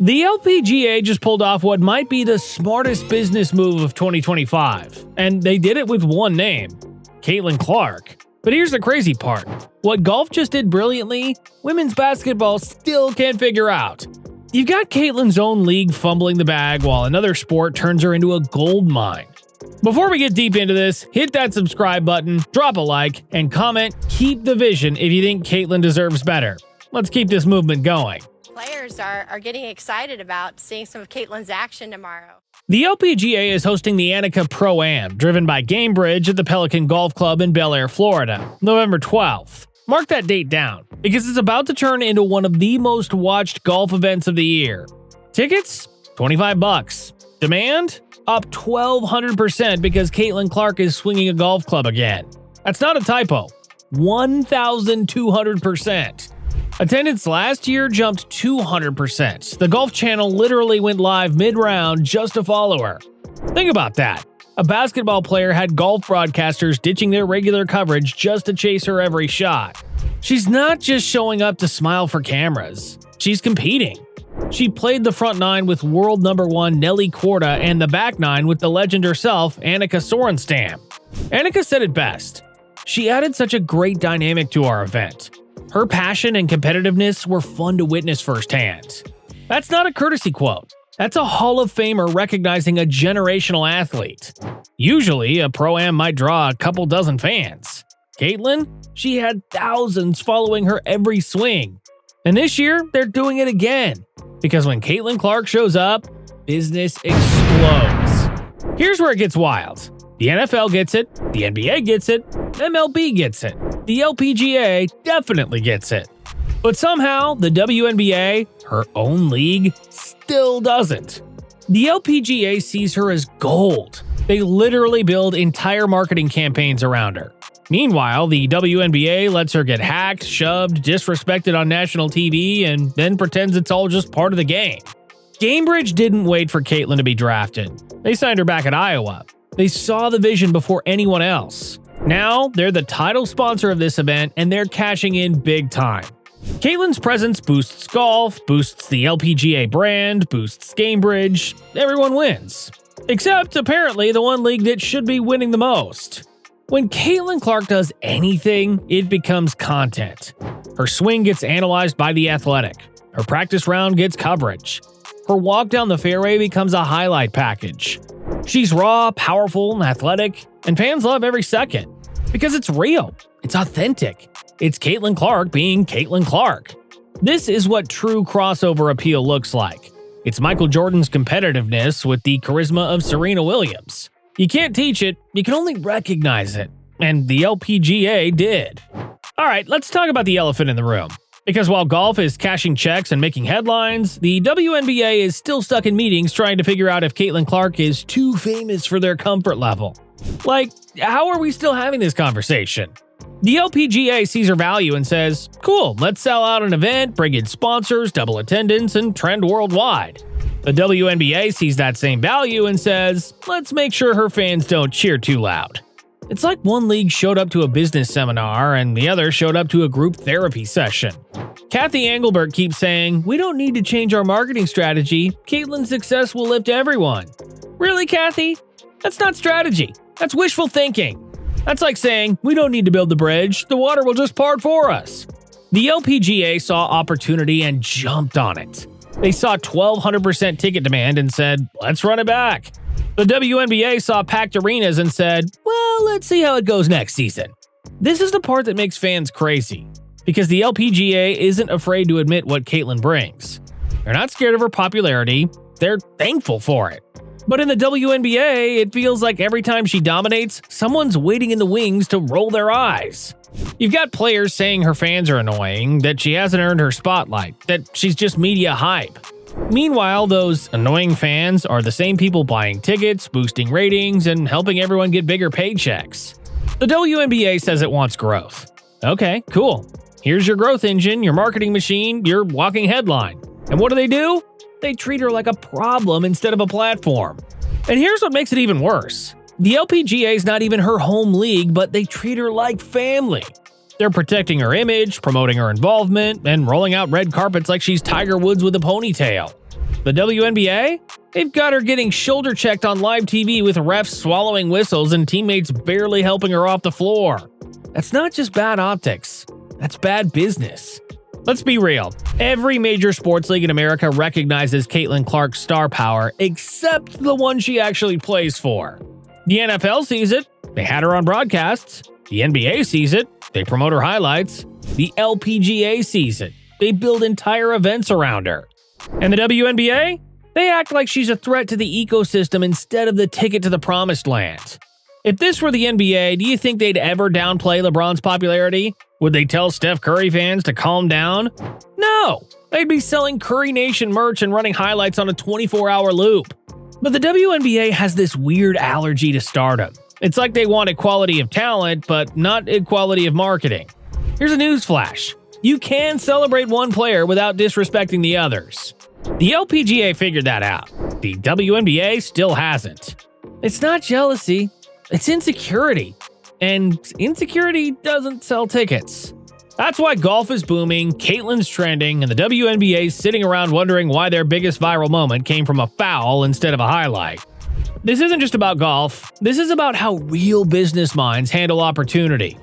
The LPGA just pulled off what might be the smartest business move of 2025, and they did it with one name, Caitlin Clark. But here's the crazy part. What golf just did brilliantly, women's basketball still can't figure out. You've got Caitlin's own league fumbling the bag while another sport turns her into a gold mine. Before we get deep into this, hit that subscribe button, drop a like, and comment "Keep the vision" if you think Caitlin deserves better. Let's keep this movement going. Players are getting excited about seeing some of Caitlin's action tomorrow. The LPGA is hosting the Annika ProAm, driven by Engelbert at the Pelican Golf Club in Belleair, Florida, November 12th. Mark that date down, because it's about to turn into one of the most watched golf events of the year. Tickets? $25. Demand? Up 1,200% because Caitlin Clark is swinging a golf club again. That's not a typo. 1,200%. Attendance last year jumped 200%. The Golf Channel literally went live mid-round just to follow her. Think about that. A basketball player had golf broadcasters ditching their regular coverage just to chase her every shot. She's not just showing up to smile for cameras. She's competing. She played the front nine with world number 1 Nelly Korda and the back nine with the legend herself, Annika Sörenstam. Annika said it best. She added such a great dynamic to our event. Her passion and competitiveness were fun to witness firsthand. That's not a courtesy quote. That's a Hall of Famer recognizing a generational athlete. Usually, a Pro-Am might draw a couple dozen fans. Caitlin? She had thousands following her every swing. And this year, they're doing it again. Because when Caitlin Clark shows up, business explodes. Here's where it gets wild. The NFL gets it, the NBA gets it, MLB gets it. The LPGA definitely gets it. But somehow, the WNBA, her own league, still doesn't. The LPGA sees her as gold. They literally build entire marketing campaigns around her. Meanwhile, the WNBA lets her get hacked, shoved, disrespected on national TV, and then pretends it's all just part of the game. Engelbert didn't wait for Caitlin to be drafted. They signed her back at Iowa. They saw the vision before anyone else. Now, they're the title sponsor of this event, and they're cashing in big time. Caitlin's presence boosts golf, boosts the LPGA brand, boosts Engelbert. Everyone wins. Except, apparently, the one league that should be winning the most. When Caitlin Clark does anything, it becomes content. Her swing gets analyzed by The Athletic. Her practice round gets coverage. Her walk down the fairway becomes a highlight package. She's raw, powerful, athletic, and fans love every second. Because it's real. It's authentic. It's Caitlin Clark being Caitlin Clark. This is what true crossover appeal looks like. It's Michael Jordan's competitiveness with the charisma of Serena Williams. You can't teach it, you can only recognize it. And the LPGA did. Alright, let's talk about the elephant in the room. Because while golf is cashing checks and making headlines, the WNBA is still stuck in meetings trying to figure out if Caitlin Clark is too famous for their comfort level. Like, how are we still having this conversation? The LPGA sees her value and says, cool, let's sell out an event, bring in sponsors, double attendance, and trend worldwide. The WNBA sees that same value and says, let's make sure her fans don't cheer too loud. It's like one league showed up to a business seminar and the other showed up to a group therapy session. Kathy Engelbert keeps saying, we don't need to change our marketing strategy. Caitlin's success will lift everyone. Really, Kathy? That's not strategy. That's wishful thinking. That's like saying, we don't need to build the bridge. The water will just part for us. The LPGA saw opportunity and jumped on it. They saw 1,200% ticket demand and said, let's run it back. The WNBA saw packed arenas and said, well, let's see how it goes next season. This is the part that makes fans crazy, because the LPGA isn't afraid to admit what Caitlin brings. They're not scared of her popularity, they're thankful for it. But in the WNBA, it feels like every time she dominates, someone's waiting in the wings to roll their eyes. You've got players saying her fans are annoying, that she hasn't earned her spotlight, that she's just media hype. Meanwhile, those annoying fans are the same people buying tickets, boosting ratings, and helping everyone get bigger paychecks. The WNBA says it wants growth. Okay, cool. Here's your growth engine, your marketing machine, your walking headline. And what do? They treat her like a problem instead of a platform. And here's what makes it even worse. The LPGA is not even her home league, but they treat her like family. They're protecting her image, promoting her involvement, and rolling out red carpets like she's Tiger Woods with a ponytail. The WNBA? They've got her getting shoulder checked on live TV with refs swallowing whistles and teammates barely helping her off the floor. That's not just bad optics. That's bad business. Let's be real. Every major sports league in America recognizes Caitlin Clark's star power, except the one she actually plays for. The NFL sees it. They had her on broadcasts. The NBA sees it. They promote her highlights. The LPGA sees it. They build entire events around her. And the WNBA? They act like she's a threat to the ecosystem instead of the ticket to the promised land. If this were the NBA, do you think they'd ever downplay LeBron's popularity? Would they tell Steph Curry fans to calm down? No! They'd be selling Curry Nation merch and running highlights on a 24-hour loop. But the WNBA has this weird allergy to stardom. It's like they want equality of talent, but not equality of marketing. Here's a newsflash. You can celebrate one player without disrespecting the others. The LPGA figured that out. The WNBA still hasn't. It's not jealousy. It's insecurity. And insecurity doesn't sell tickets. That's why golf is booming, Caitlin's trending, and the WNBA's sitting around wondering why their biggest viral moment came from a foul instead of a highlight. This isn't just about golf. This is about how real business minds handle opportunity.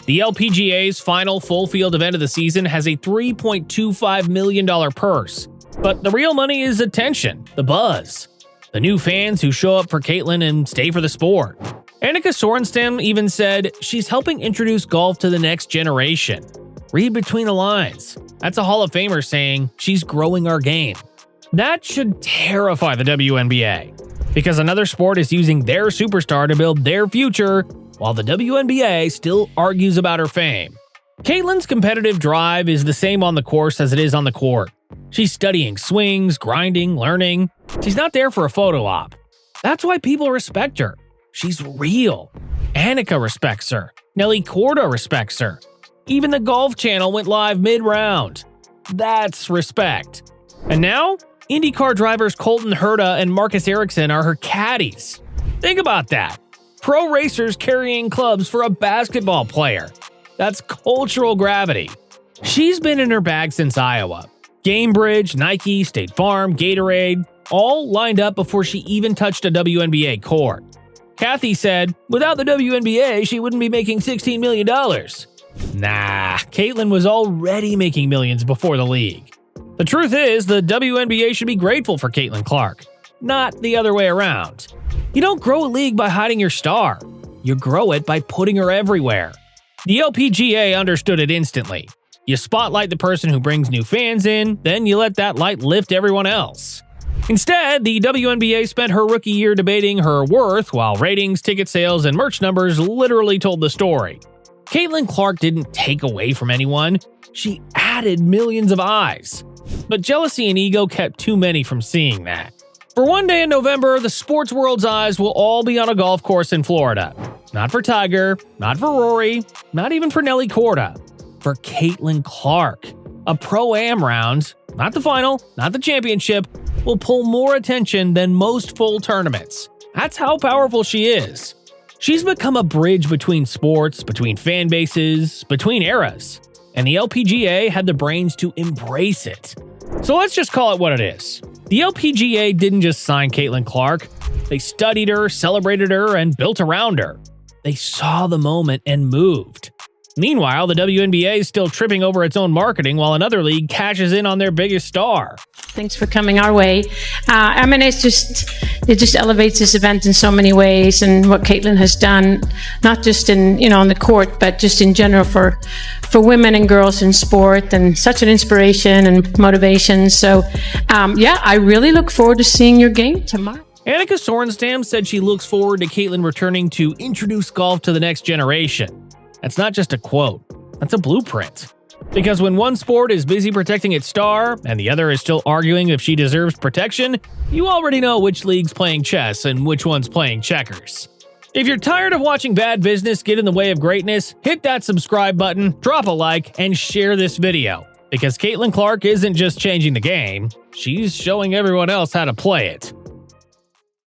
The LPGA's final full field event of the season has a $3.25 million purse. But the real money is attention, the buzz. The new fans who show up for Caitlin and stay for the sport. Annika Sörenstam even said she's helping introduce golf to the next generation. Read between the lines. That's a Hall of Famer saying she's growing our game. That should terrify the WNBA, because another sport is using their superstar to build their future, while the WNBA still argues about her fame. Caitlin's competitive drive is the same on the course as it is on the court. She's studying swings, grinding, learning. She's not there for a photo op. That's why people respect her. She's real. Anakah respects her. Nelly Korda respects her. Even the Golf Channel went live mid-round. That's respect. And now, IndyCar drivers Colton Herta and Marcus Ericsson are her caddies. Think about that. Pro racers carrying clubs for a basketball player. That's cultural gravity. She's been in her bag since Iowa. Gamebridge, Nike, State Farm, Gatorade, all lined up before she even touched a WNBA court. Kathy said, without the WNBA, she wouldn't be making $16 million. Nah, Caitlin was already making millions before the league. The truth is, the WNBA should be grateful for Caitlin Clark, not the other way around. You don't grow a league by hiding your star. You grow it by putting her everywhere. The LPGA understood it instantly. You spotlight the person who brings new fans in, then you let that light lift everyone else. Instead, the WNBA spent her rookie year debating her worth, while ratings, ticket sales, and merch numbers literally told the story. Caitlin Clark didn't take away from anyone. She added millions of eyes. But jealousy and ego kept too many from seeing that. For one day in November, the sports world's eyes will all be on a golf course in Florida. Not for Tiger, not for Rory, not even for Nelly Korda. For Caitlin Clark. A ProAm round, not the final, not the championship, will pull more attention than most full tournaments. That's how powerful she is. She's become a bridge between sports, between fan bases, between eras. And the LPGA had the brains to embrace it. So let's just call it what it is. The LPGA didn't just sign Caitlin Clark. They studied her, celebrated her, and built around her. They saw the moment and moved. Meanwhile, the WNBA is still tripping over its own marketing while another league cashes in on their biggest star. Thanks for coming our way. it just elevates this event in so many ways, and what Caitlin has done, not just on the court, but just in general for women and girls in sport, and such an inspiration and motivation. So, I really look forward to seeing your game tomorrow. Annika Sörenstam said she looks forward to Caitlin returning to introduce golf to the next generation. That's not just a quote, that's a blueprint. Because when one sport is busy protecting its star, and the other is still arguing if she deserves protection, you already know which league's playing chess and which one's playing checkers. If you're tired of watching bad business get in the way of greatness, hit that subscribe button, drop a like, and share this video. Because Caitlin Clark isn't just changing the game, she's showing everyone else how to play it.